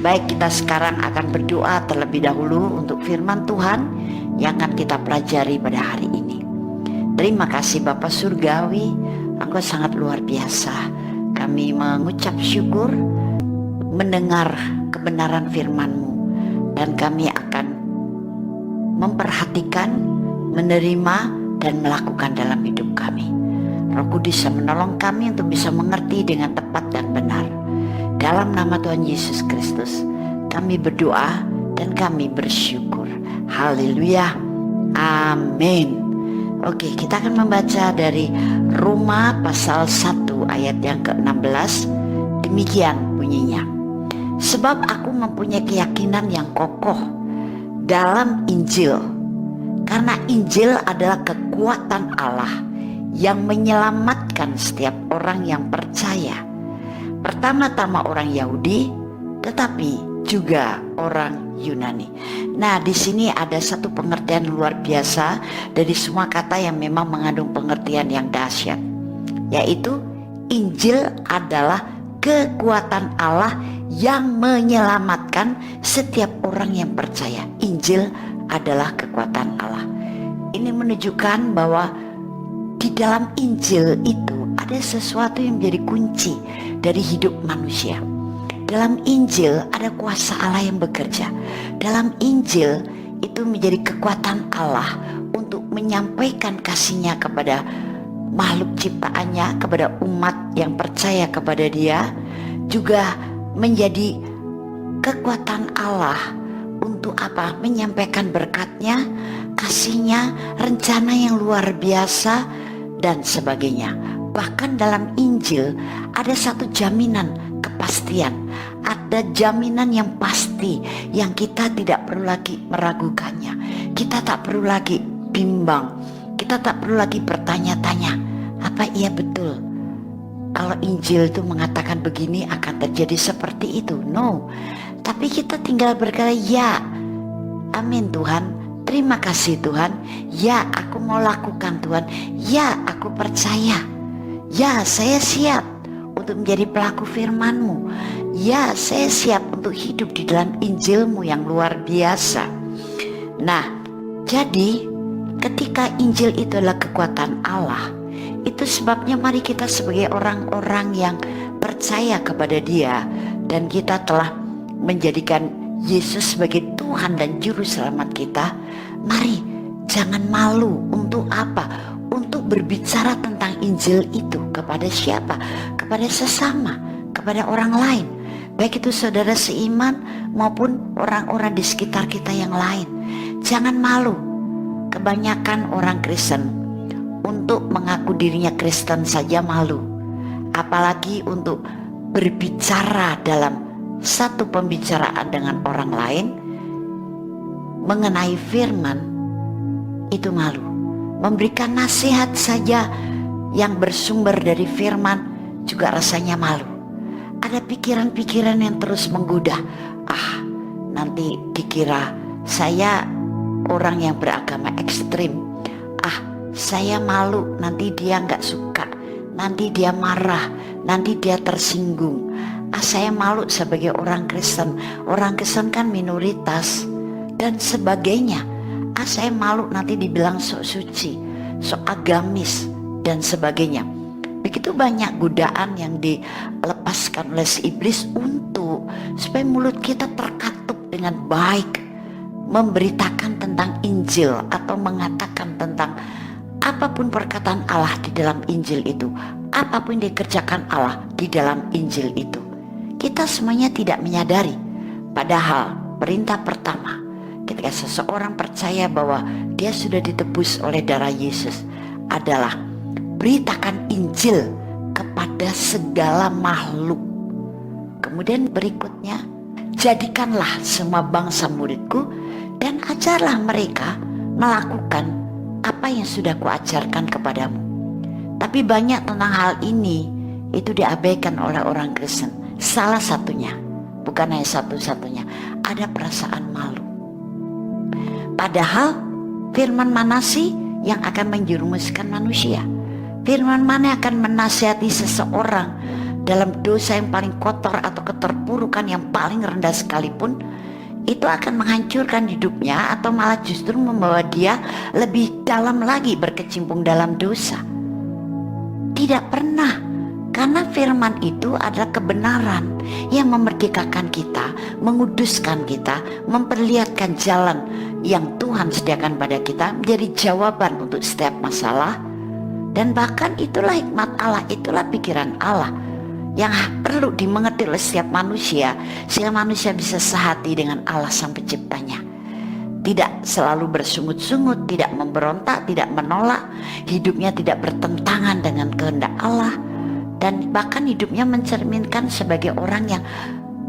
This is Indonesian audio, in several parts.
Baik, kita sekarang akan berdoa terlebih dahulu untuk firman Tuhan yang akan kita pelajari pada hari ini. Terima kasih Bapa Surgawi, Engkau sangat luar biasa. Kami mengucap syukur mendengar kebenaran firman-Mu, dan kami akan memperhatikan, menerima, dan melakukan dalam hidup kami. Roh Kudus menolong kami untuk bisa mengerti dengan tepat dan benar. Dalam nama Tuhan Yesus Kristus kami berdoa dan kami bersyukur. Haleluya, amin. Oke, kita akan membaca dari Roma pasal 1 ayat yang ke-16. Demikian bunyinya. Sebab aku mempunyai keyakinan yang kokoh dalam Injil, karena Injil adalah kekuatan Allah yang menyelamatkan setiap orang yang percaya, pertama-tama orang Yahudi, tetapi juga orang Yunani. Nah, di sini ada satu pengertian luar biasa dari semua kata yang memang mengandung pengertian yang dahsyat, yaitu Injil adalah kekuatan Allah yang menyelamatkan setiap orang yang percaya. Injil adalah kekuatan Allah. Ini menunjukkan bahwa di dalam Injil itu ada sesuatu yang menjadi kunci dari hidup manusia. Dalam Injil ada kuasa Allah yang bekerja. Dalam Injil itu menjadi kekuatan Allah untuk menyampaikan kasih-Nya kepada makhluk ciptaannya, kepada umat yang percaya kepada Dia. Juga menjadi kekuatan Allah untuk apa? Menyampaikan berkat-Nya, kasih-Nya, rencana yang luar biasa, dan sebagainya. Bahkan dalam Injil ada satu jaminan kepastian, ada jaminan yang pasti yang kita tidak perlu lagi meragukannya. Kita tak perlu lagi bimbang, kita tak perlu lagi bertanya-tanya, apa iya betul kalau Injil itu mengatakan begini akan terjadi seperti itu? No, tapi kita tinggal berkata ya, amin Tuhan, terima kasih Tuhan, ya aku mau lakukan Tuhan, ya aku percaya, ya saya siap untuk menjadi pelaku firman-Mu, ya saya siap untuk hidup di dalam Injil-Mu yang luar biasa. Nah, jadi ketika Injil itu adalah kekuatan Allah, itu sebabnya mari kita sebagai orang-orang yang percaya kepada Dia dan kita telah menjadikan Yesus sebagai Tuhan dan Juru Selamat kita, mari jangan malu. Untuk apa? Untuk berbicara tentang Injil itu kepada siapa? Kepada sesama, kepada orang lain, baik itu saudara seiman maupun orang-orang di sekitar kita yang lain. Jangan malu. Kebanyakan orang Kristen untuk mengaku dirinya Kristen saja malu, apalagi untuk berbicara dalam satu pembicaraan dengan orang lain mengenai firman itu malu. Memberikan nasihat saja yang bersumber dari firman juga rasanya malu. Ada pikiran-pikiran yang terus menggoda. Nanti dikira saya orang yang beragama ekstrim. Saya malu, nanti dia gak suka, nanti dia marah, nanti dia tersinggung. Saya malu sebagai orang Kristen. Orang Kristen kan minoritas dan sebagainya. Saya malu nanti dibilang sok suci, sok agamis dan sebagainya. Begitu banyak godaan yang dilepaskan oleh si iblis untuk supaya mulut kita terkatup dengan baik, memberitakan tentang Injil atau mengatakan tentang apapun perkataan Allah di dalam Injil itu, apapun dikerjakan Allah di dalam Injil itu. Kita semuanya tidak menyadari. Padahal perintah pertama ketika seseorang percaya bahwa dia sudah ditebus oleh darah Yesus adalah beritakan Injil kepada segala makhluk. Kemudian berikutnya, jadikanlah semua bangsa muridku dan ajarlah mereka melakukan apa yang sudah kuajarkan kepadamu. Tapi banyak tentang hal ini itu diabaikan oleh orang Kristen. Salah satunya, bukan hanya satu-satunya, ada perasaan malu. Padahal firman mana sih yang akan menjerumuskan manusia? Firman mana akan menasihati seseorang dalam dosa yang paling kotor atau keterpurukan yang paling rendah sekalipun, itu akan menghancurkan hidupnya atau malah justru membawa dia lebih dalam lagi berkecimpung dalam dosa. Tidak pernah, karena firman itu adalah kebenaran yang memerdekakan kita, menguduskan kita, memperlihatkan jalan yang Tuhan sediakan pada kita, menjadi jawaban untuk setiap masalah. Dan bahkan itulah hikmat Allah, itulah pikiran Allah yang perlu dimengerti oleh setiap manusia, sehingga manusia bisa sehati dengan Allah Sang Penciptanya. Tidak selalu bersungut-sungut, tidak memberontak, tidak menolak, hidupnya tidak bertentangan dengan kehendak Allah, dan bahkan hidupnya mencerminkan sebagai orang yang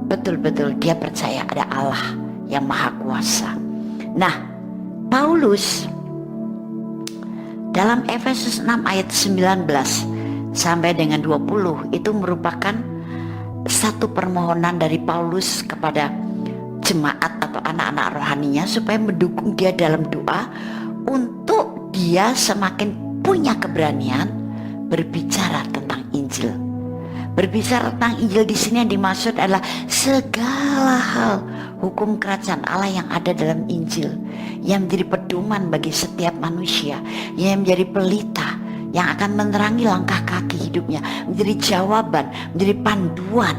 betul-betul dia percaya ada Allah yang Maha Kuasa. Nah, Paulus dalam Efesus 6 ayat 19 sampai dengan 20 itu merupakan satu permohonan dari Paulus kepada jemaat atau anak-anak rohaninya supaya mendukung dia dalam doa untuk dia semakin punya keberanian berbicara tentang Injil. Berbicara tentang Injil di sini yang dimaksud adalah segala hal hukum kerajaan Allah yang ada dalam Injil, yang menjadi pedoman bagi setiap manusia, yang menjadi pelita, yang akan menerangi langkah kaki hidupnya, menjadi jawaban, menjadi panduan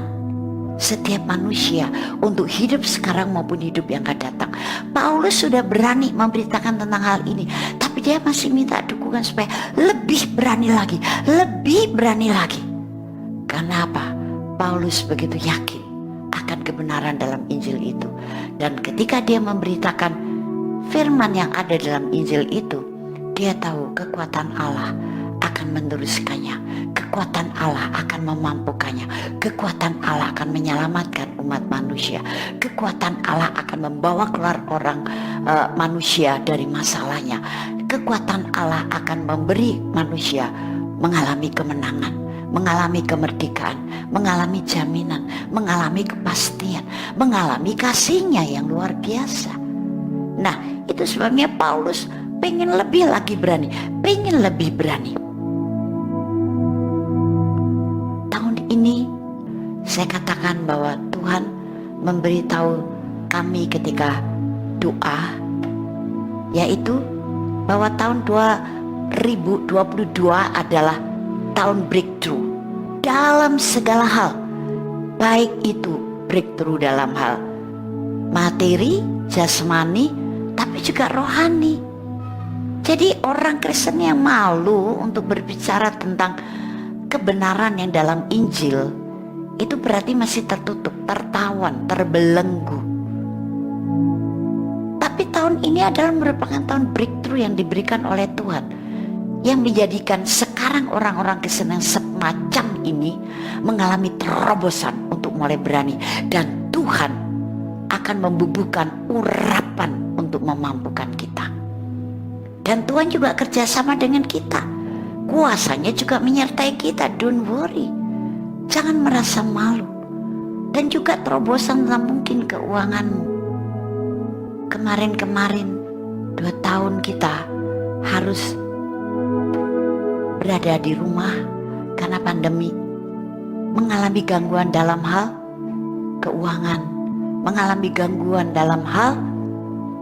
setiap manusia untuk hidup sekarang maupun hidup yang akan datang. Paulus sudah berani memberitakan tentang hal ini, tapi dia masih minta dukungan supaya lebih berani lagi, lebih berani lagi. Karena apa? Paulus begitu yakin akan kebenaran dalam Injil itu, dan ketika dia memberitakan firman yang ada dalam Injil itu, dia tahu kekuatan Allah akan meneruskannya, kekuatan Allah akan memampukannya, kekuatan Allah akan menyelamatkan umat manusia, kekuatan Allah akan membawa keluar orang manusia dari masalahnya, kekuatan Allah akan memberi manusia mengalami kemenangan, mengalami kemerdekaan, mengalami jaminan, mengalami kepastian, mengalami kasih-Nya yang luar biasa. Nah, itu sebabnya Paulus pengen lebih lagi berani, pengen lebih berani. Tahun ini saya katakan bahwa Tuhan memberitahu kami ketika doa, yaitu bahwa tahun 2022 adalah tahun breakthrough dalam segala hal, baik itu breakthrough dalam hal materi, jasmani, tapi juga rohani. Jadi orang Kristen yang malu untuk berbicara tentang kebenaran yang dalam Injil, itu berarti masih tertutup, tertawan, terbelenggu. Tapi tahun ini adalah merupakan tahun breakthrough yang diberikan oleh Tuhan, yang menjadikan sekarang orang-orang Kristen yang semacam ini mengalami terobosan untuk mulai berani, dan Tuhan akan membubuhkan urapan untuk memampukan kita. Dan Tuhan juga kerjasama dengan kita, kuasanya juga menyertai kita. Don't worry, jangan merasa malu. Dan juga terobosan dalam mungkin keuanganmu. Kemarin 2 tahun kita harus berada di rumah karena pandemi, mengalami gangguan dalam hal keuangan, mengalami gangguan dalam hal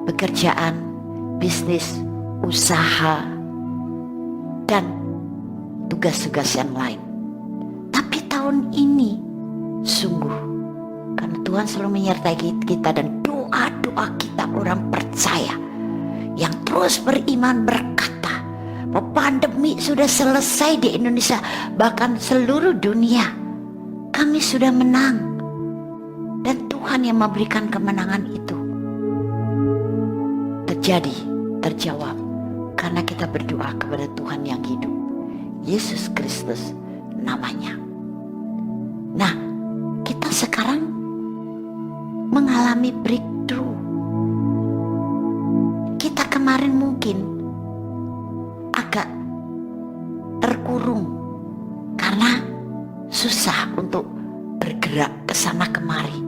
pekerjaan, bisnis, usaha, dan tugas-tugas yang lain. Tapi tahun ini sungguh, karena Tuhan selalu menyertai kita, dan doa-doa kita orang percaya yang terus beriman berkata bahwa pandemi sudah selesai di Indonesia, bahkan seluruh dunia. Kami sudah menang, dan Tuhan yang memberikan kemenangan itu terjawab karena kita berdoa kepada Tuhan yang hidup, Yesus Kristus namanya. Nah, kita sekarang mengalami breakthrough. Kita kemarin mungkin agak terkurung karena susah untuk bergerak ke sana kemari.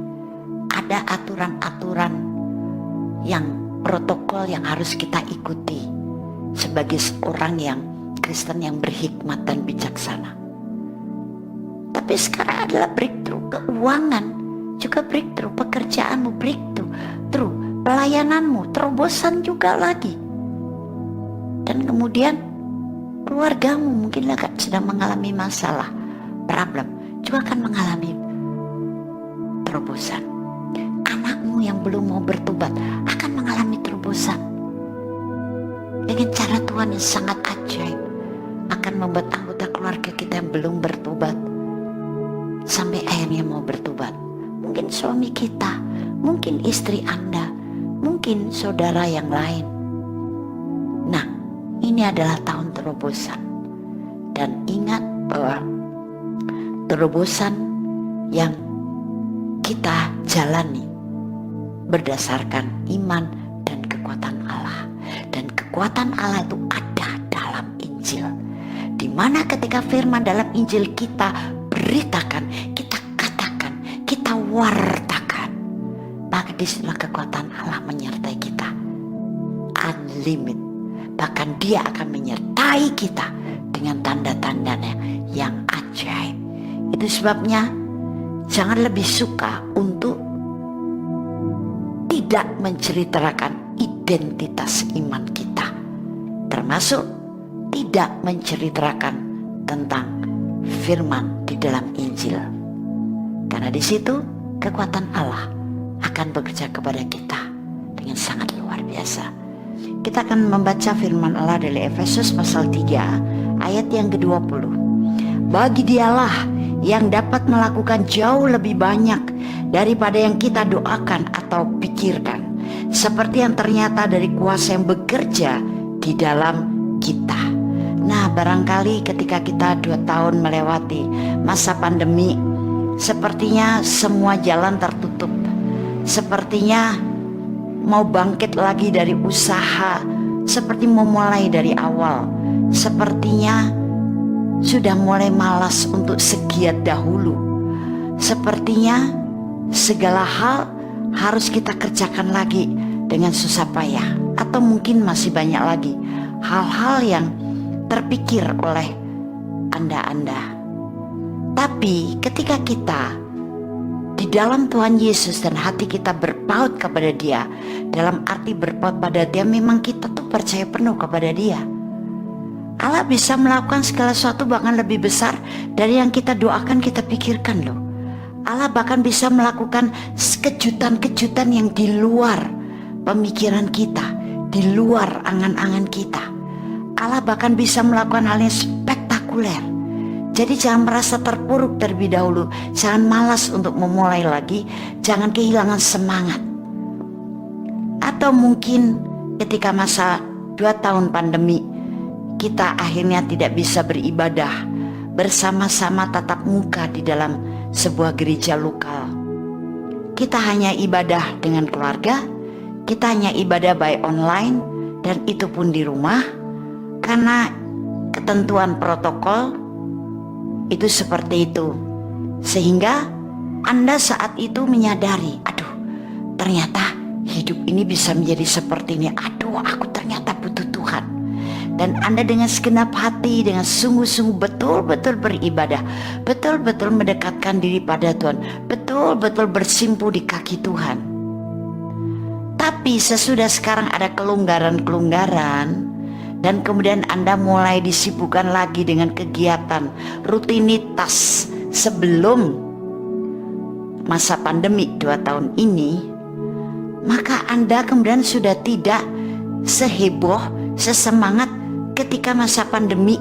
Ada aturan-aturan yang protokol yang harus kita ikuti sebagai seorang yang Kristen yang berhikmat dan bijaksana. Tapi sekarang adalah breakthrough keuangan, juga breakthrough pekerjaanmu, breakthrough pelayananmu, terobosan juga lagi. Dan kemudian keluargamu mungkin sedang mengalami masalah, problem, juga akan mengalami terobosan. Anakmu yang belum mau bertobat akan mengalami terobosan. Dengan cara Tuhan yang sangat ajaib akan membuat anggota keluarga kita yang belum bertobat sampai akhirnya mau bertobat. Mungkin suami kita, mungkin istri Anda, mungkin saudara yang lain. Nah, ini adalah tahun terobosan. Dan ingat bahwa terobosan yang kita jalani berdasarkan iman dan kekuatan Allah. Dan kekuatan Allah itu ada dalam Injil, di mana ketika firman dalam Injil kita beritakan, kita katakan, kita wartakan, maka disitulah kekuatan Allah menyertai kita unlimited. Bahkan dia akan menyertai kita dengan tanda-tandanya yang ajaib. Itu sebabnya jangan lebih suka untuk tidak menceritakan identitas iman kita, termasuk tidak menceritakan tentang firman di dalam Injil, karena di situ kekuatan Allah akan bekerja kepada kita dengan sangat luar biasa. Kita akan membaca firman Allah dari Efesus pasal 3 ayat yang ke-20. Bagi dialah yang dapat melakukan jauh lebih banyak daripada yang kita doakan atau pikirkan, seperti yang ternyata dari kuasa yang bekerja di dalam kita. Nah, barangkali ketika kita 2 tahun melewati masa pandemi, sepertinya semua jalan tertutup, sepertinya mau bangkit lagi dari usaha, seperti memulai dari awal, sepertinya sudah mulai malas untuk segiat dahulu, sepertinya segala hal harus kita kerjakan lagi dengan susah payah, atau mungkin masih banyak lagi hal-hal yang terpikir oleh Anda. Tapi ketika kita di dalam Tuhan Yesus dan hati kita berpaut kepada Dia, dalam arti berpaut pada Dia, memang kita tuh percaya penuh kepada Dia. Allah bisa melakukan segala sesuatu bahkan lebih besar dari yang kita doakan, kita pikirkan loh. Allah bahkan bisa melakukan kejutan-kejutan yang di luar pemikiran kita, di luar angan-angan kita. Allah bahkan bisa melakukan hal yang spektakuler. Jadi jangan merasa terpuruk terlebih dahulu, jangan malas untuk memulai lagi, jangan kehilangan semangat. Atau mungkin ketika masa 2 tahun pandemi, kita akhirnya tidak bisa beribadah bersama-sama tatap muka di dalam sebuah gereja lokal. Kita hanya ibadah dengan keluarga, kita hanya ibadah by online, dan itu pun di rumah, karena ketentuan protokol itu seperti itu. Sehingga Anda saat itu menyadari, aduh, ternyata hidup ini bisa menjadi seperti ini. Aduh, aku ternyata butuh Tuhan. Dan Anda dengan segenap hati, dengan sungguh-sungguh betul-betul beribadah, betul-betul mendekatkan diri pada Tuhan, betul-betul bersimpu di kaki Tuhan. Tapi sesudah sekarang ada kelonggaran-kelonggaran, dan kemudian Anda mulai disibukkan lagi dengan kegiatan rutinitas sebelum masa pandemi 2 tahun ini, maka Anda kemudian sudah tidak seheboh, sesemangat ketika masa pandemi.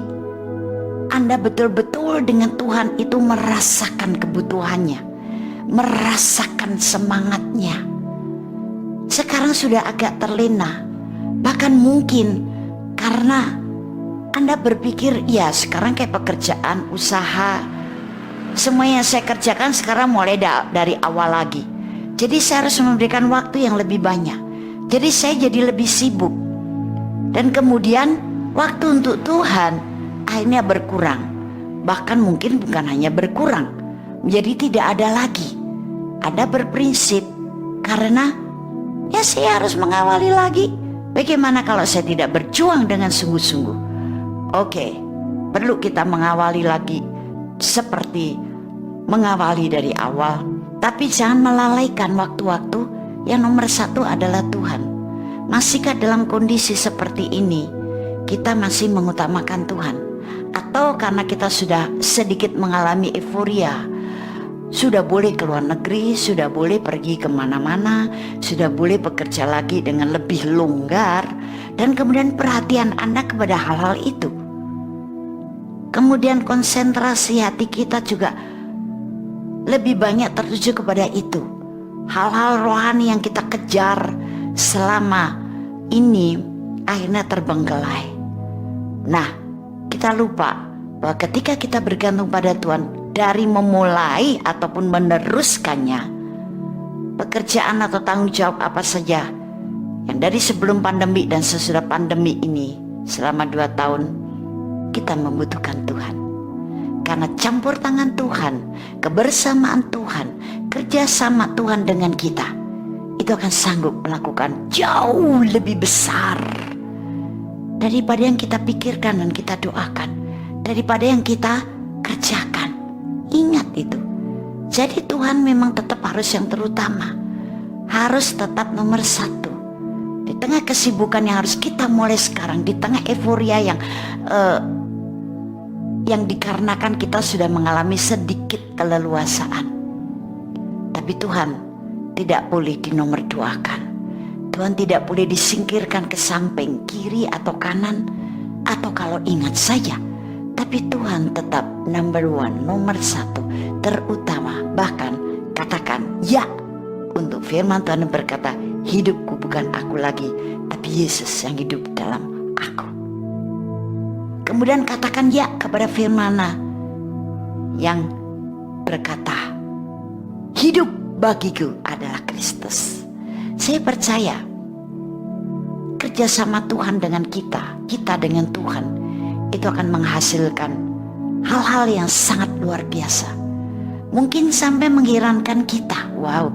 Anda betul-betul dengan Tuhan itu merasakan kebutuhannya, merasakan semangatnya. Sekarang sudah agak terlena, bahkan mungkin karena Anda berpikir, ya sekarang kayak pekerjaan, usaha, semua yang saya kerjakan sekarang mulai dari awal lagi. Jadi saya harus memberikan waktu yang lebih banyak. Jadi saya jadi lebih sibuk. Dan kemudian waktu untuk Tuhan akhirnya berkurang. Bahkan mungkin bukan hanya berkurang, menjadi tidak ada lagi. Anda berprinsip, karena ya saya harus mengawali lagi. Bagaimana kalau saya tidak berjuang dengan sungguh-sungguh? Oke, perlu kita mengawali lagi seperti mengawali dari awal, tapi jangan melalaikan waktu-waktu yang nomor satu adalah Tuhan. Masihkah dalam kondisi seperti ini kita masih mengutamakan Tuhan? Atau karena kita sudah sedikit mengalami euforia, sudah boleh keluar negeri, sudah boleh pergi kemana-mana, sudah boleh bekerja lagi dengan lebih longgar, dan kemudian perhatian Anda kepada hal-hal itu, kemudian konsentrasi hati kita juga lebih banyak tertuju kepada itu. Hal-hal rohani yang kita kejar selama ini akhirnya terbengkelai. Nah, kita lupa bahwa ketika kita bergantung pada Tuhan, dari memulai ataupun meneruskannya, pekerjaan atau tanggung jawab apa saja yang dari sebelum pandemi dan sesudah pandemi ini selama 2 tahun, kita membutuhkan Tuhan. Karena campur tangan Tuhan, kebersamaan Tuhan, kerjasama Tuhan dengan kita, itu akan sanggup melakukan jauh lebih besar daripada yang kita pikirkan dan kita doakan, daripada yang kita kerjakan. Ingat itu. Jadi Tuhan memang tetap harus yang terutama, harus tetap nomor satu. Di tengah kesibukan yang harus kita mulai sekarang, di tengah euforia yang dikarenakan kita sudah mengalami sedikit keleluasaan, tapi Tuhan tidak boleh dinomorduakan. Tuhan tidak boleh disingkirkan ke samping, kiri atau kanan, atau kalau ingat saja. Tapi Tuhan tetap number one, nomor satu, terutama. Bahkan katakan ya untuk firman Tuhan yang berkata, hidupku bukan aku lagi, tapi Yesus yang hidup dalam aku. Kemudian katakan ya kepada firman yang berkata, hidup bagiku adalah Kristus. Saya percaya kerjasama Tuhan dengan kita dengan Tuhan, itu akan menghasilkan hal-hal yang sangat luar biasa. Mungkin sampai mengherankan kita. Wow,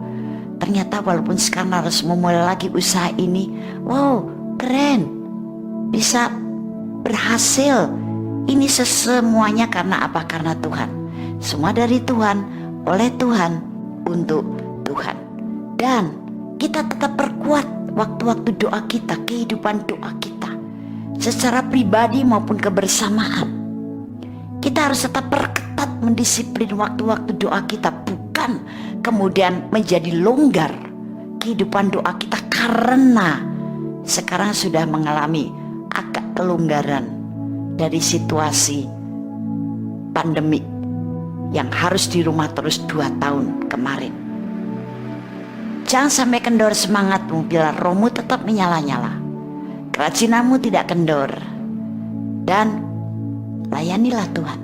ternyata walaupun sekarang harus memulai lagi usaha ini, wow, keren, bisa berhasil. Ini semuanya karena apa? Karena Tuhan. Semua dari Tuhan, oleh Tuhan, untuk Tuhan. Dan kita tetap perkuat waktu-waktu doa kita, kehidupan doa kita, secara pribadi maupun kebersamaan. Kita harus tetap perketat mendisiplin waktu-waktu doa kita, bukan kemudian menjadi longgar kehidupan doa kita karena sekarang sudah mengalami agak kelonggaran dari situasi pandemi yang harus di rumah terus 2 tahun kemarin. Jangan sampai kendor semangatmu bila rohmu tetap menyala-nyala, kerajinanmu tidak kendor, dan layanilah Tuhan.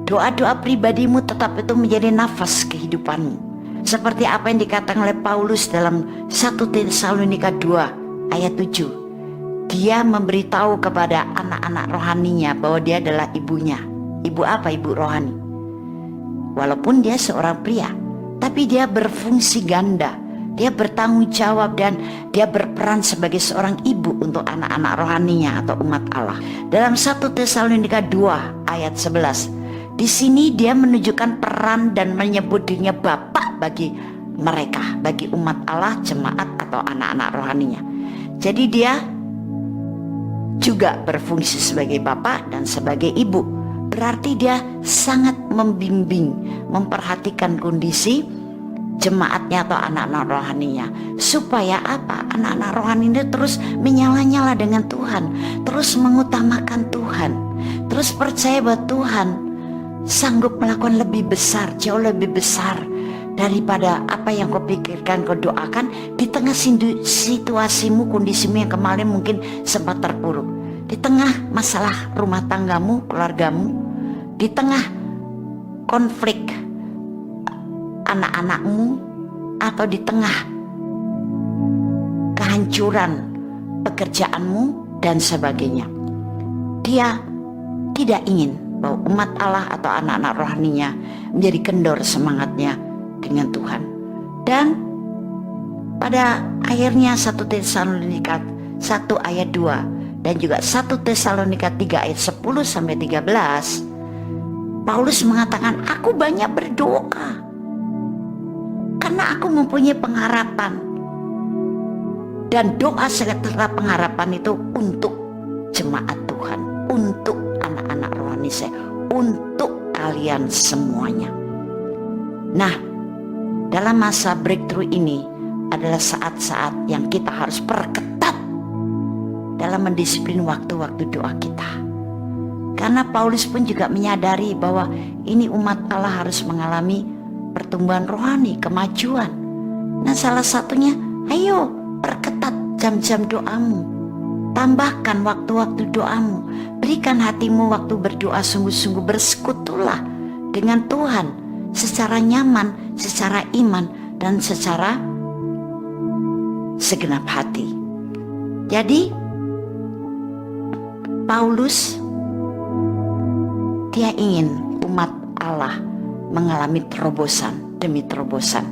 Doa-doa pribadimu tetap itu menjadi nafas kehidupanmu, seperti apa yang dikatakan oleh Paulus dalam 1 Tesalonika 2 ayat 7. Dia memberitahu kepada anak-anak rohaninya bahwa dia adalah ibunya. Ibu apa? Ibu rohani. Walaupun dia seorang pria, tapi dia berfungsi ganda. Dia bertanggung jawab dan dia berperan sebagai seorang ibu untuk anak-anak rohaninya atau umat Allah. Dalam 1 Tesalonika 2 ayat 11, di sini dia menunjukkan peran dan menyebut dirinya Bapak bagi mereka, bagi umat Allah, jemaat atau anak-anak rohaninya. Jadi dia juga berfungsi sebagai bapak dan sebagai ibu. Berarti dia sangat membimbing, memperhatikan kondisi jemaatnya atau anak-anak rohaninya, supaya apa? Anak-anak rohaninya terus menyala-nyala dengan Tuhan, terus mengutamakan Tuhan, terus percaya bahwa Tuhan sanggup melakukan lebih besar, jauh lebih besar daripada apa yang kau pikirkan, kau doakan di tengah situasimu, kondisimu yang kemarin mungkin sempat terpuruk, di tengah masalah rumah tanggamu, keluargamu, di tengah konflik anak-anakmu, atau di tengah kehancuran pekerjaanmu dan sebagainya. Dia tidak ingin bahwa umat Allah atau anak-anak rohaninya menjadi kendor semangatnya dengan Tuhan. Dan pada akhirnya 1 Tesalonika 1 ayat 2 dan juga 1 Tesalonika 3 ayat 10 sampai 13, Paulus mengatakan, aku banyak berdoa karena aku mempunyai pengharapan. Dan doa serta pengharapan itu untuk jemaat Tuhan, untuk anak-anak rohani saya, untuk kalian semuanya. Nah, dalam masa breakthrough ini adalah saat-saat yang kita harus perketat dalam mendisiplin waktu-waktu doa kita. Karena Paulus pun juga menyadari bahwa ini umat Allah harus mengalami pertumbuhan rohani, kemajuan. Nah, salah satunya, ayo perketat jam-jam doamu. Tambahkan waktu-waktu doamu. Berikan hatimu waktu berdoa sungguh-sungguh. Bersekutulah dengan Tuhan secara nyaman, secara iman, dan secara segenap hati. Jadi Paulus, dia ingin umat Allah mengalami terobosan demi terobosan.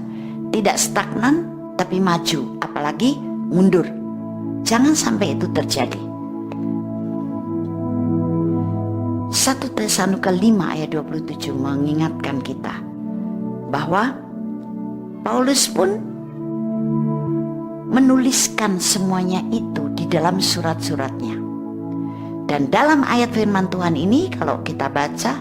Tidak stagnan tapi maju, apalagi mundur. Jangan sampai itu terjadi. 1 Tesalonika 5 ayat 27 mengingatkan kita bahwa Paulus pun menuliskan semuanya itu di dalam surat-suratnya. Dan dalam ayat firman Tuhan ini kalau kita baca,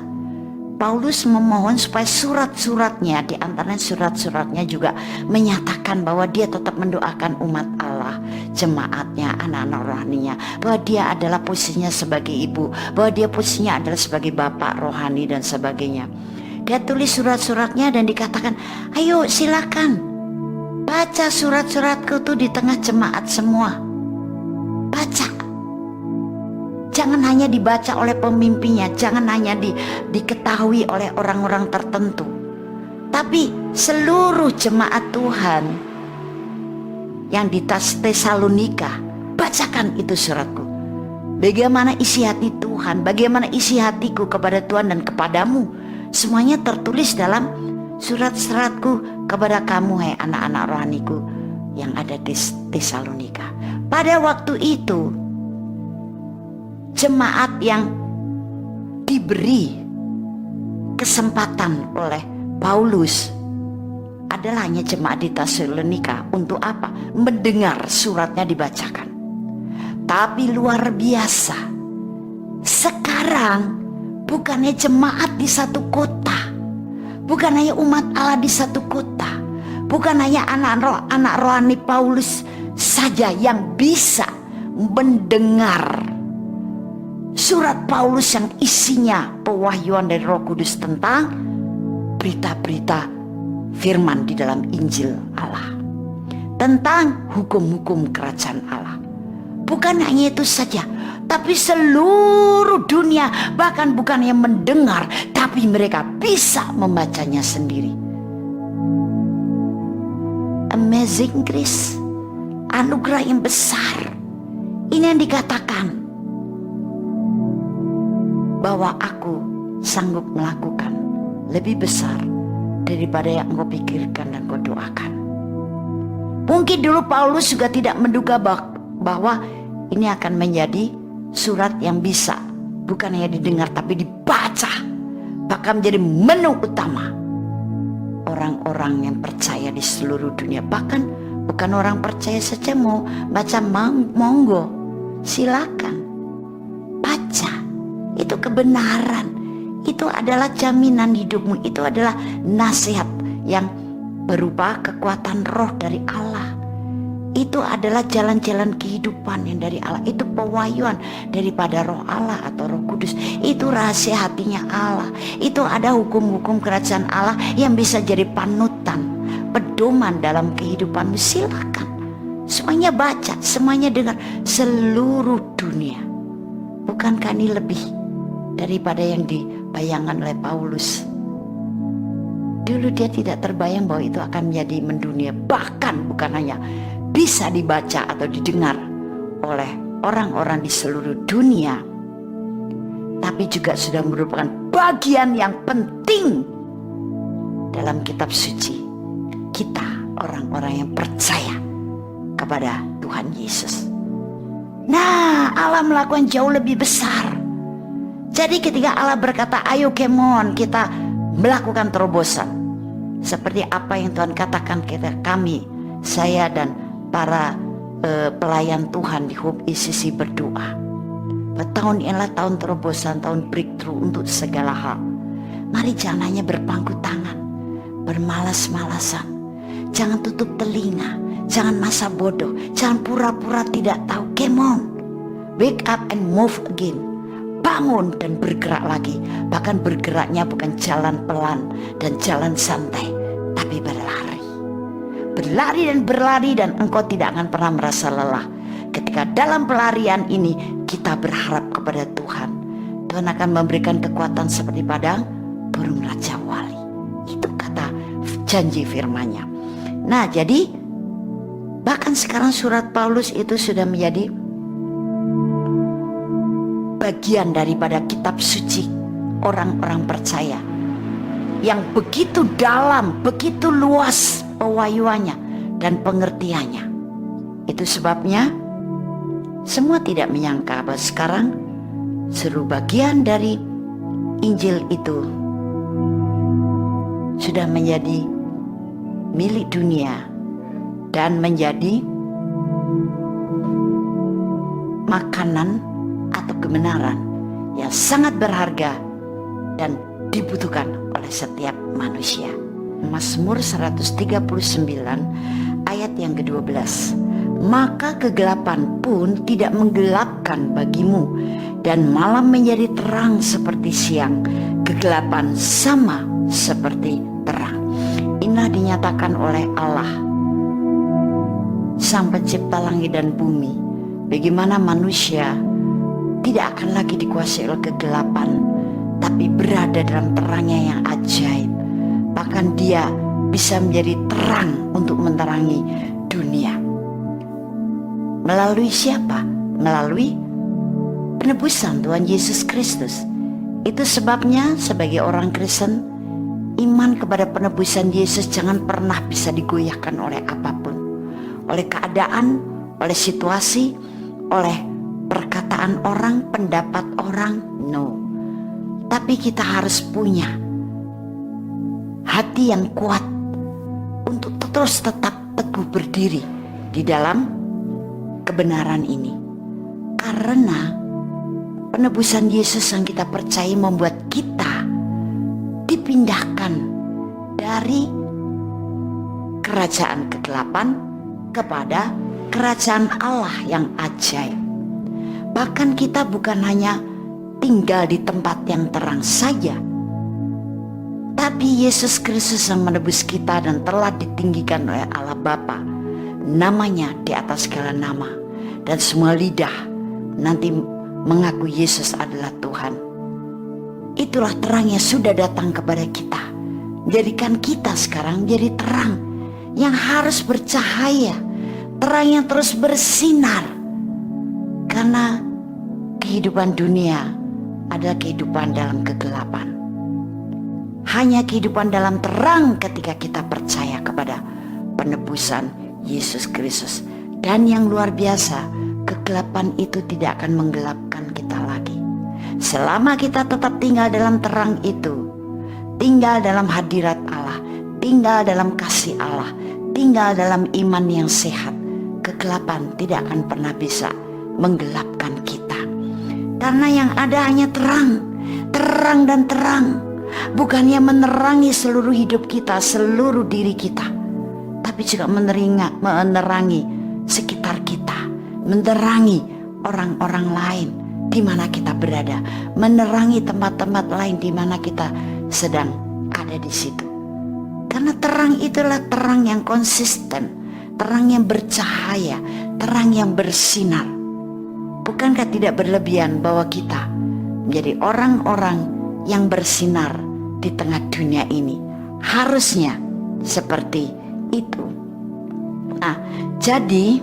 Paulus memohon supaya surat-suratnya, di antaranya surat-suratnya juga menyatakan bahwa dia tetap mendoakan umat Allah, jemaatnya, anak-anak rohaninya, bahwa dia adalah posisinya sebagai ibu, bahwa dia posisinya adalah sebagai bapak rohani dan sebagainya. Dia tulis surat-suratnya dan dikatakan, ayo silakan baca surat-suratku tuh di tengah jemaat semua. Baca. Jangan hanya dibaca oleh pemimpinnya, jangan hanya diketahui oleh orang-orang tertentu, tapi seluruh jemaat Tuhan yang di Tesalonika, bacakan itu suratku. Bagaimana isi hati Tuhan, bagaimana isi hatiku kepada Tuhan dan kepadamu, semuanya tertulis dalam surat-suratku kepada kamu, hai anak-anak rohaniku yang ada di Tesalonika. Pada waktu itu jemaat yang diberi kesempatan oleh Paulus adalah hanya jemaat di Tesalonika. Untuk apa? Mendengar suratnya dibacakan. Tapi luar biasa, sekarang bukannya jemaat di satu kota, bukan hanya umat Allah di satu kota, bukan hanya anak rohani Paulus saja yang bisa mendengar surat Paulus yang isinya pewahyuan dari Roh Kudus tentang berita-berita firman di dalam Injil Allah, tentang hukum-hukum kerajaan Allah. Bukan hanya itu saja, tapi seluruh dunia, bahkan bukan yang mendengar, tapi mereka bisa membacanya sendiri. Amazing grace, anugerah yang besar. Ini yang dikatakan bahwa aku sanggup melakukan lebih besar daripada yang engkau pikirkan dan engkau doakan. Mungkin dulu Paulus juga tidak menduga bahwa ini akan menjadi surat yang bisa bukan hanya didengar tapi dibaca, bahkan menjadi menu utama orang-orang yang percaya di seluruh dunia. Bahkan bukan orang percaya saja mau baca, monggo silakan baca. Itu kebenaran, itu adalah jaminan hidupmu, itu adalah nasihat yang berupa kekuatan roh dari Allah. Itu adalah jalan-jalan kehidupan yang dari Allah. Itu pewahyuan daripada roh Allah atau Roh Kudus. Itu rahasia hatinya Allah. Itu ada hukum-hukum kerajaan Allah yang bisa jadi panutan, pedoman dalam kehidupanmu. Silakan semuanya baca, semuanya dengar, seluruh dunia. Bukankah ini lebih daripada yang dibayangkan oleh Paulus? Dulu dia tidak terbayang bahwa itu akan menjadi mendunia. Bahkan bukan hanya bisa dibaca atau didengar oleh orang-orang di seluruh dunia, tapi juga sudah merupakan bagian yang penting dalam kitab suci kita, orang-orang yang percaya kepada Tuhan Yesus. Nah, Allah melakukan jauh lebih besar Jadi ketika Allah berkata, ayo come on, kita melakukan terobosan. Seperti apa yang Tuhan katakan kami, saya dan para pelayan Tuhan di Hope ICC berdoa. Tahun inilah tahun terobosan, tahun breakthrough untuk segala hal. Mari jangan hanya berpangku tangan, bermalas-malasan. Jangan tutup telinga, jangan masa bodoh, jangan pura-pura tidak tahu. Come on, wake up and move again. Bangun dan bergerak lagi. Bahkan bergeraknya bukan jalan pelan dan jalan santai, tapi berlari. Berlari dan berlari, dan engkau tidak akan pernah merasa lelah. Ketika dalam pelarian ini kita berharap kepada Tuhan, Tuhan akan memberikan kekuatan seperti pada burung Raja Wali. Itu kata janji firman-Nya. Nah, jadi bahkan sekarang surat Paulus itu sudah menjadi bagian daripada kitab suci orang-orang percaya yang begitu dalam, begitu luas pewahyuannya dan pengertiannya. Itu sebabnya semua tidak menyangka bahwa sekarang seluruh bagian dari Injil itu sudah menjadi milik dunia dan menjadi makanan atau kebenaran yang sangat berharga dan dibutuhkan oleh setiap manusia. Mazmur 139 ayat yang ke-12. Maka kegelapan pun tidak menggelapkan bagimu, dan malam menjadi terang seperti siang. Kegelapan sama seperti terang. Inilah dinyatakan oleh Allah, Sang Pencipta langit dan bumi, bagaimana manusia tidak akan lagi dikuasai oleh kegelapan, tapi berada dalam terangnya yang ajaib. Bahkan dia bisa menjadi terang untuk menerangi dunia. Melalui siapa? Melalui penebusan Tuhan Yesus Kristus. Itu sebabnya sebagai orang Kristen, iman kepada penebusan Yesus jangan pernah bisa digoyahkan oleh apapun. Oleh keadaan, oleh situasi, oleh perkataan orang, pendapat orang, no. Tapi kita harus punya hati yang kuat untuk terus tetap teguh berdiri di dalam kebenaran ini. Karena penebusan Yesus yang kita percaya membuat kita dipindahkan dari kerajaan kegelapan kepada kerajaan Allah yang ajaib. Bahkan kita bukan hanya tinggal di tempat yang terang saja, tapi Yesus Kristus yang menebus kita dan telah ditinggikan oleh Allah Bapa, namanya di atas segala nama, dan semua lidah nanti mengaku Yesus adalah Tuhan. Itulah terang yang sudah datang kepada kita, jadikan kita sekarang jadi terang yang harus bercahaya, terang yang terus bersinar. Karena kehidupan dunia adalah kehidupan dalam kegelapan. Hanya kehidupan dalam terang ketika kita percaya kepada penebusan Yesus Kristus. Dan yang luar biasa, kegelapan itu tidak akan menggelapkan kita lagi. Selama kita tetap tinggal dalam terang itu, tinggal dalam hadirat Allah, tinggal dalam kasih Allah, tinggal dalam iman yang sehat, kegelapan tidak akan pernah bisa menggelapkan kita. Karena yang ada hanya terang, terang dan terang. Bukannya menerangi seluruh hidup kita, seluruh diri kita, tapi juga menerangi sekitar kita, menerangi orang-orang lain di mana kita berada, menerangi tempat-tempat lain di mana kita sedang ada di situ. Karena terang itulah terang yang konsisten, terang yang bercahaya, terang yang bersinar. Bukankah tidak berlebihan bahwa kita menjadi orang-orang yang bersinar di tengah dunia ini? Harusnya seperti itu. Nah, jadi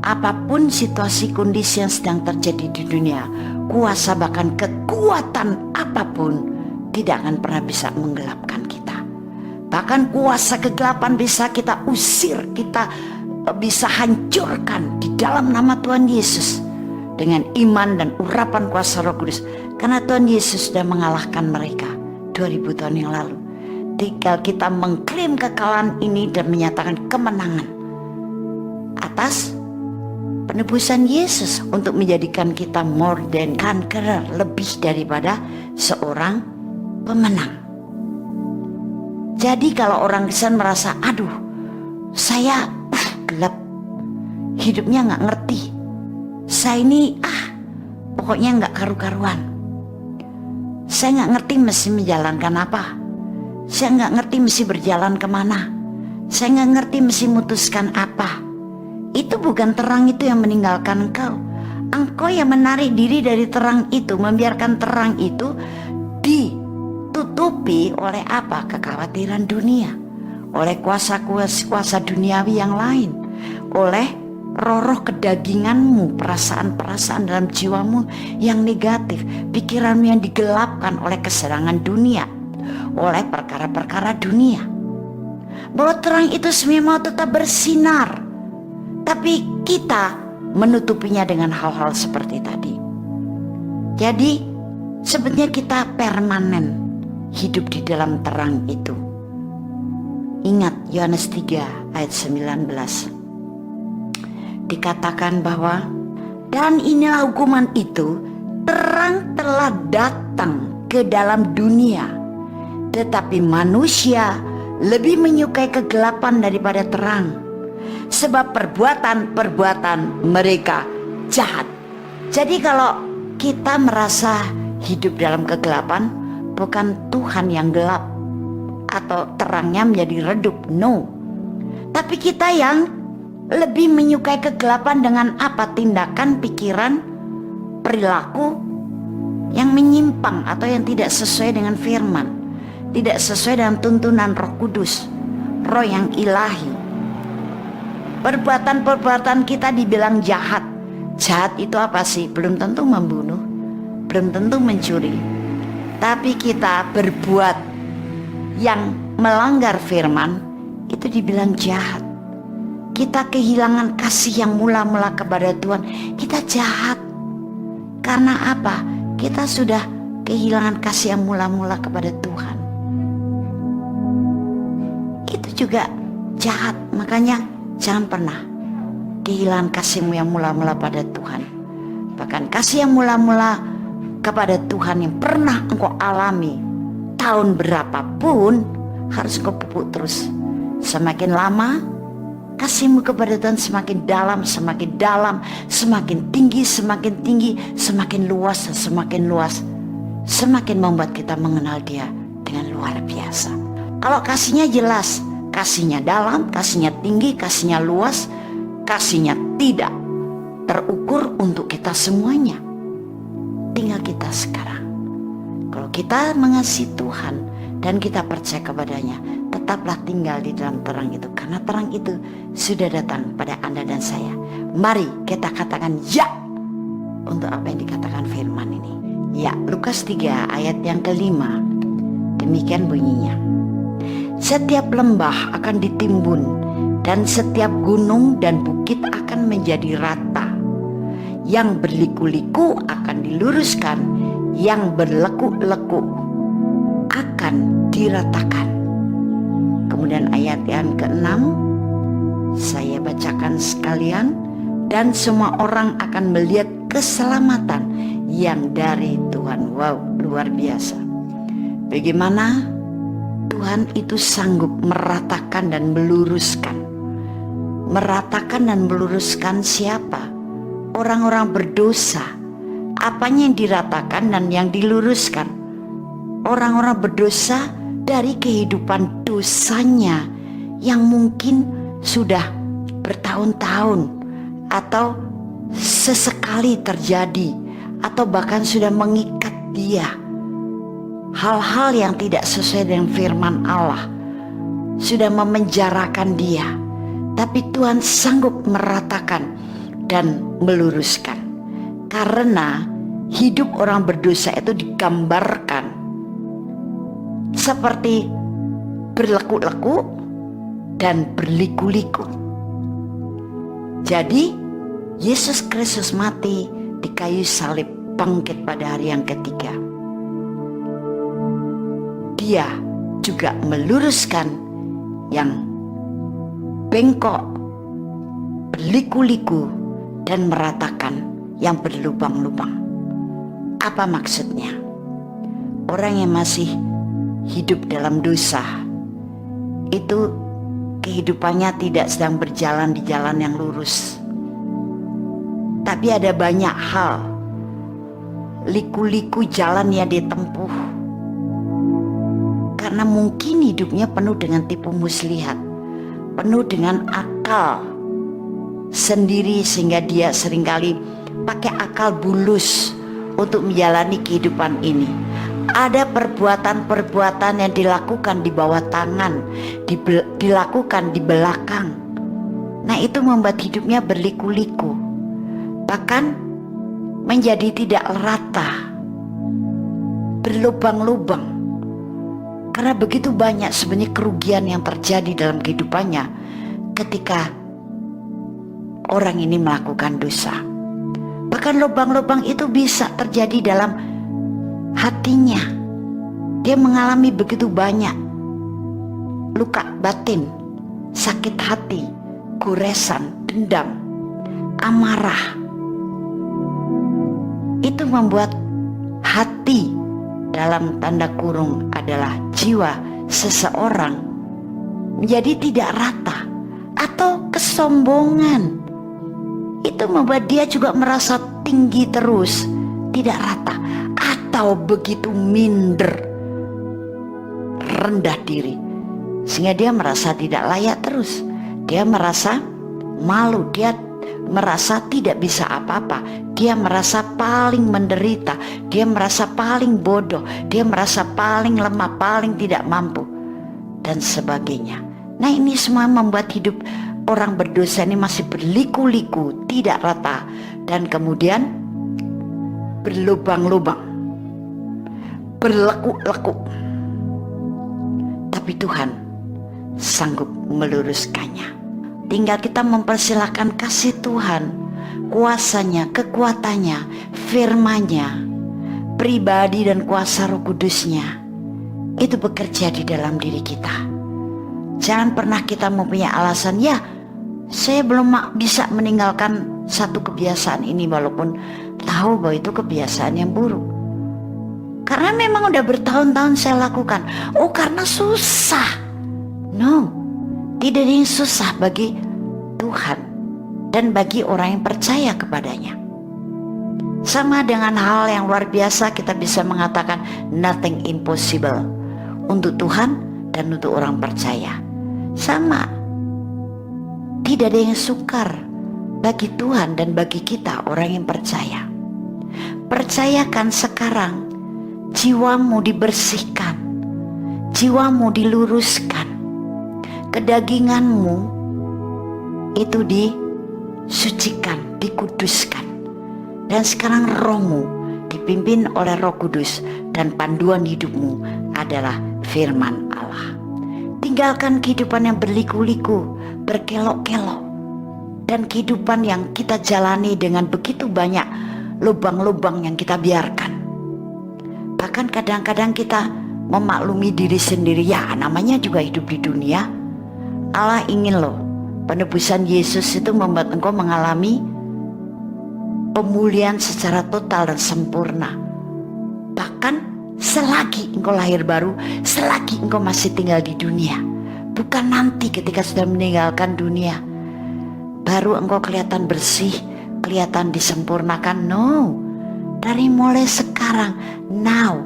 apapun situasi kondisi yang sedang terjadi di dunia, kuasa bahkan kekuatan apapun tidak akan pernah bisa menggelapkan kita. Bahkan kuasa kegelapan bisa kita usir, kita bisa hancurkan di dalam nama Tuhan Yesus. dengan iman dan urapan kuasa Roh Kudus. Karena Tuhan Yesus sudah mengalahkan mereka 2000 tahun yang lalu. Tinggal kita mengklaim kekalahan ini dan menyatakan kemenangan atas penebusan Yesus untuk menjadikan kita more than conqueror, lebih daripada seorang pemenang. Jadi kalau orang Kristen merasa, aduh saya gelap, hidupnya gak ngerti, saya ini pokoknya gak karu-karuan, saya gak ngerti mesti menjalankan apa, saya gak ngerti mesti berjalan kemana, saya gak ngerti mesti memutuskan apa. Itu bukan terang itu yang meninggalkan engkau. Engkau yang menarik diri dari terang itu, membiarkan terang itu ditutupi oleh apa? Kekhawatiran dunia, oleh kuasa-kuasa duniawi yang lain, oleh roh-roh kedaginganmu, perasaan-perasaan dalam jiwamu yang negatif, pikiranmu yang digelapkan oleh keserangan dunia, oleh perkara-perkara dunia. Bahwa terang itu sebenarnya mau tetap bersinar, tapi kita menutupinya dengan hal-hal seperti tadi. Jadi sebetulnya kita permanen hidup di dalam terang itu. Ingat Yohanes 3 ayat 19. Dikatakan bahwa dan inilah hukuman itu, terang telah datang ke dalam dunia, tetapi manusia lebih menyukai kegelapan daripada terang, sebab perbuatan-perbuatan mereka jahat. Jadi kalau kita merasa hidup dalam kegelapan, bukan Tuhan yang gelap atau terangnya menjadi redup, no. Tapi kita yang lebih menyukai kegelapan dengan apa? Tindakan, pikiran, perilaku yang menyimpang atau yang tidak sesuai dengan firman, tidak sesuai dengan tuntunan Roh Kudus, Roh yang ilahi. Perbuatan-perbuatan kita dibilang jahat. Jahat itu apa sih? Belum tentu membunuh, belum tentu mencuri. Tapi kita berbuat yang melanggar firman, itu dibilang jahat. Kita kehilangan kasih yang mula-mula kepada Tuhan, kita jahat. Karena apa? Kita sudah kehilangan kasih yang mula-mula kepada Tuhan. Itu juga jahat. Makanya jangan pernah kehilangan kasihmu yang mula-mula pada Tuhan. Bahkan kasih yang mula-mula kepada Tuhan yang pernah engkau alami tahun berapapun, harus engkau pupuk terus. Semakin lama kasihmu kepada Tuhan semakin dalam, semakin dalam, semakin tinggi, semakin luas dan semakin luas, semakin membuat kita mengenal Dia dengan luar biasa. Kalau kasihnya jelas, kasihnya dalam, kasihnya tinggi, kasihnya luas, kasihnya tidak terukur untuk kita semuanya. Tinggal kita sekarang. Kalau kita mengasihi Tuhan dan kita percaya kepadanya, tetaplah tinggal di dalam terang itu. Karena terang itu sudah datang pada Anda dan saya. Mari kita katakan ya untuk apa yang dikatakan firman ini. Ya, Lukas 3 ayat yang kelima. Demikian bunyinya. Setiap lembah akan ditimbun dan setiap gunung dan bukit akan menjadi rata. Yang berliku-liku akan diluruskan, yang berlekuk-lekuk akan diratakan. Kemudian ayat yang ke-6 saya bacakan sekalian. Dan semua orang akan melihat keselamatan yang dari Tuhan. Wow, luar biasa. Bagaimana Tuhan itu sanggup meratakan dan meluruskan. Meratakan dan meluruskan siapa? Orang-orang berdosa. Apanya yang diratakan dan yang diluruskan? Orang-orang berdosa dari kehidupan dosanya yang mungkin sudah bertahun-tahun atau sesekali terjadi, atau bahkan sudah mengikat dia. Hal-hal yang tidak sesuai dengan firman Allah sudah memenjarakan dia, tapi Tuhan sanggup meratakan dan meluruskan. Karena hidup orang berdosa itu digambarkan seperti berleku-leku dan berliku-liku. Jadi Yesus Kristus mati di kayu salib, bangkit pada hari yang ketiga. Dia juga meluruskan yang bengkok, berliku-liku, dan meratakan yang berlubang-lubang. Apa maksudnya? Orang yang masih hidup dalam dosa itu kehidupannya tidak sedang berjalan di jalan yang lurus, tapi ada banyak hal, liku-liku jalan yang ditempuh, karena mungkin hidupnya penuh dengan tipu muslihat, penuh dengan akal sendiri, sehingga dia seringkali pakai akal bulus untuk menjalani kehidupan ini. Ada perbuatan-perbuatan yang dilakukan di bawah tangan, dilakukan di belakang. Nah, itu membuat hidupnya berliku-liku, bahkan menjadi tidak rata, berlubang-lubang. Karena begitu banyak sebenarnya kerugian yang terjadi dalam kehidupannya ketika orang ini melakukan dosa. Bahkan lubang-lubang itu bisa terjadi dalam hatinya. Dia mengalami begitu banyak luka batin, sakit hati, goresan, dendam, amarah. Itu membuat hati, dalam tanda kurung adalah jiwa seseorang, menjadi tidak rata. Atau kesombongan, itu membuat dia juga merasa tinggi terus, tidak rata. Atau begitu minder, rendah diri, sehingga dia merasa tidak layak terus. Dia merasa malu, dia merasa tidak bisa apa-apa, dia merasa paling menderita, dia merasa paling bodoh, dia merasa paling lemah, paling tidak mampu, dan sebagainya. Nah, ini semua membuat hidup orang berdosa ini masih berliku-liku, tidak rata, dan kemudian berlubang-lubang, berlekuk-lekuk. Tapi Tuhan sanggup meluruskannya. Tinggal kita mempersilahkan kasih Tuhan, kuasanya, kekuatannya, firman-Nya, pribadi dan kuasa Roh Kudus-Nya itu bekerja di dalam diri kita. Jangan pernah kita mempunyai alasan, ya saya belum bisa meninggalkan satu kebiasaan ini walaupun tahu bahwa itu kebiasaan yang buruk. Karena memang udah bertahun-tahun saya lakukan. Oh, karena susah. No, tidak ada yang susah bagi Tuhan dan bagi orang yang percaya kepadanya. Sama dengan hal yang luar biasa, kita bisa mengatakan nothing impossible untuk Tuhan dan untuk orang percaya. Sama, tidak ada yang sukar bagi Tuhan dan bagi kita orang yang percaya. Percayakan sekarang, jiwamu dibersihkan, jiwamu diluruskan, kedaginganmu itu disucikan, dikuduskan, dan sekarang rohmu dipimpin oleh Roh Kudus, dan panduan hidupmu adalah firman Allah. Tinggalkan kehidupan yang berliku-liku, berkelok-kelok, dan kehidupan yang kita jalani dengan begitu banyak lubang-lubang yang kita biarkan. Bahkan kadang-kadang kita memaklumi diri sendiri, ya namanya juga hidup di dunia. Allah ingin loh, penebusan Yesus itu membuat engkau mengalami pemulihan secara total dan sempurna. Bahkan selagi engkau lahir baru, selagi engkau masih tinggal di dunia, bukan nanti ketika sudah meninggalkan dunia baru engkau kelihatan bersih, kelihatan disempurnakan. No, dari mulai sekarang, now.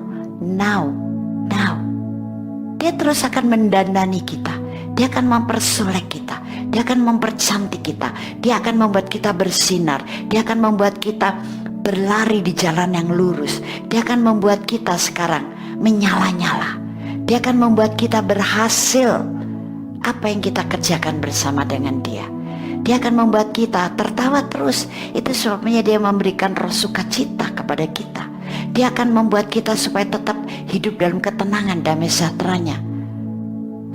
Dia terus akan mendandani kita, dia akan mempersolek kita, dia akan mempercantik kita, dia akan membuat kita bersinar, dia akan membuat kita berlari di jalan yang lurus, dia akan membuat kita sekarang menyala-nyala, dia akan membuat kita berhasil apa yang kita kerjakan bersama dengan dia. Dia akan membuat kita tertawa terus. Itu sebabnya dia memberikan roh sukacita kepada kita. Dia akan membuat kita supaya tetap hidup dalam ketenangan, damai sejahteranya,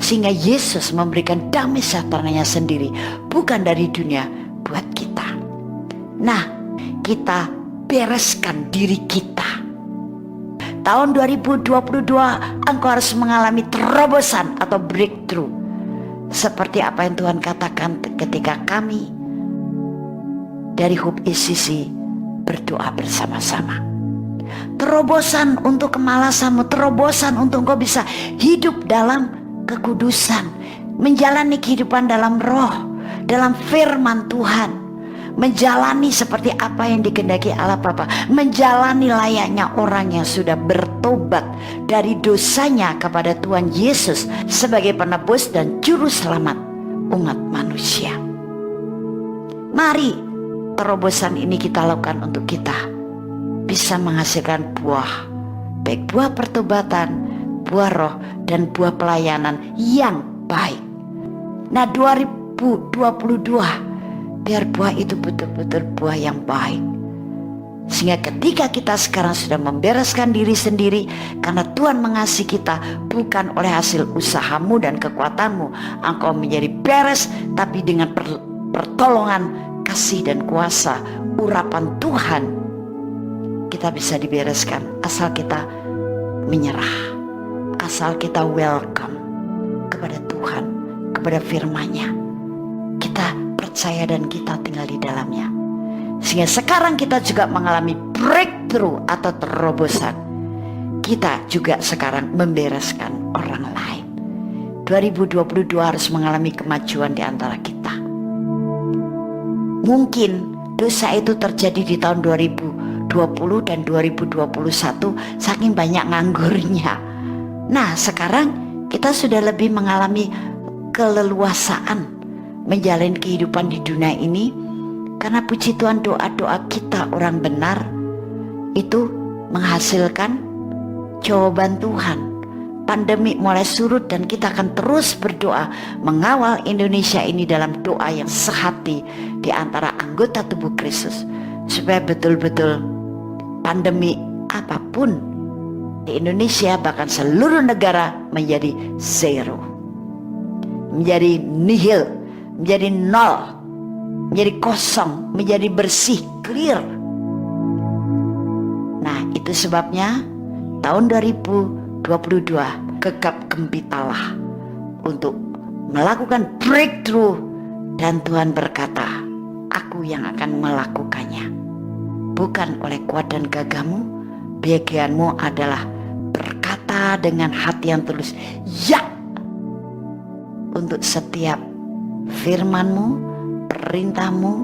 sehingga Yesus memberikan damai sejahteranya sendiri, bukan dari dunia, buat kita. Nah, kita membereskan diri kita. Tahun 2022 engkau harus mengalami terobosan atau breakthrough, seperti apa yang Tuhan katakan ketika kami dari Hope ICC berdoa bersama-sama. Terobosan untuk kemalasanmu, terobosan untuk engkau bisa hidup dalam kekudusan, menjalani kehidupan dalam roh, dalam firman Tuhan, menjalani seperti apa yang dikehendaki Allah Bapa, menjalani layaknya orang yang sudah bertobat dari dosanya kepada Tuhan Yesus sebagai penebus dan juru selamat umat manusia. Mari terobosan ini kita lakukan untuk kita bisa menghasilkan buah, baik buah pertobatan, buah roh, dan buah pelayanan yang baik. Nah, 2022 biar buah itu betul-betul buah yang baik, sehingga ketika kita sekarang sudah membereskan diri sendiri, karena Tuhan mengasihi kita bukan oleh hasil usahamu dan kekuatanmu engkau menjadi beres, tapi dengan pertolongan, kasih dan kuasa urapan Tuhan kita bisa dibereskan, asal kita menyerah, asal kita welcome kepada Tuhan, kepada firman-Nya, kita percaya dan kita tinggal di dalamnya. Sehingga sekarang kita juga mengalami breakthrough atau terobosan. Kita juga sekarang membereskan orang lain. 2022 harus mengalami kemajuan di antara kita. Mungkin dosa itu terjadi di tahun 2020 dan 2021 saking banyak nganggurnya. Nah, sekarang kita sudah lebih mengalami keleluasaan menjalani kehidupan di dunia ini, karena puji Tuhan doa-doa kita orang benar itu menghasilkan jawaban Tuhan. Pandemi mulai surut dan kita akan terus berdoa mengawal Indonesia ini dalam doa yang sehati di antara anggota tubuh Kristus, supaya betul-betul pandemi apapun di Indonesia bahkan seluruh negara menjadi zero, menjadi nihil, menjadi nol, menjadi kosong, menjadi bersih, clear. Nah, itu sebabnya tahun 2022 gegap gempitalah untuk melakukan breakthrough, dan Tuhan berkata, aku yang akan melakukannya. Bukan oleh kuat dan gagahmu, bagianmu adalah berkata dengan hati yang tulus, ya, untuk setiap firman-Mu, perintah-Mu,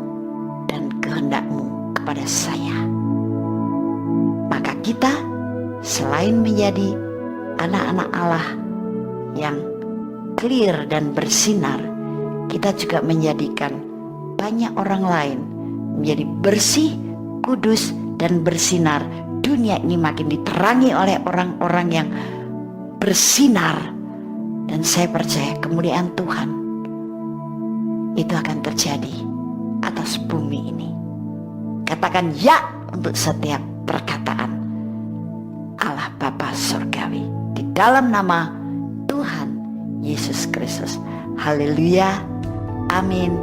dan kehendak-Mu kepada saya. Maka kita selain menjadi anak-anak Allah yang clear dan bersinar, kita juga menjadikan banyak orang lain menjadi bersih, kudus, dan bersinar. Dunia ini makin diterangi oleh orang-orang yang bersinar, dan saya percaya kemuliaan Tuhan itu akan terjadi atas bumi ini. Katakan ya untuk setiap perkataan Allah Bapa Surgawi di dalam nama Tuhan Yesus Kristus. Haleluya, amin.